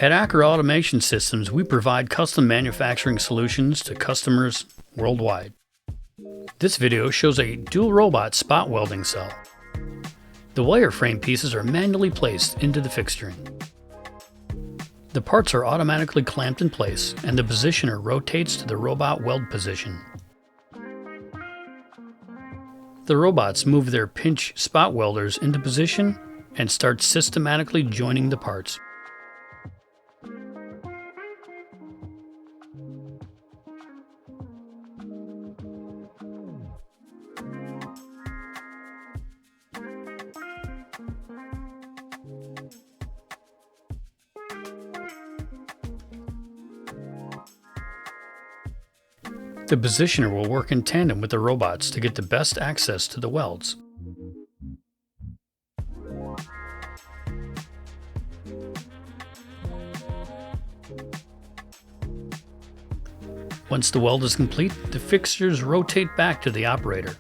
At ACRO Automation Systems, we provide custom manufacturing solutions to customers worldwide. This video shows a dual robot spot welding cell. The wireframe pieces are manually placed into the fixturing. The parts are automatically clamped in place and the positioner rotates to the robot weld position. The robots move their pinch spot welders into position and start systematically joining the parts. The positioner will work in tandem with the robots to get the best access to the welds. Once the weld is complete, the fixtures rotate back to the operator.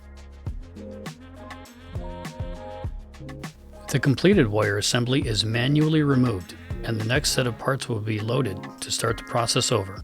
The completed wire assembly is manually removed, and the next set of parts will be loaded to start the process over.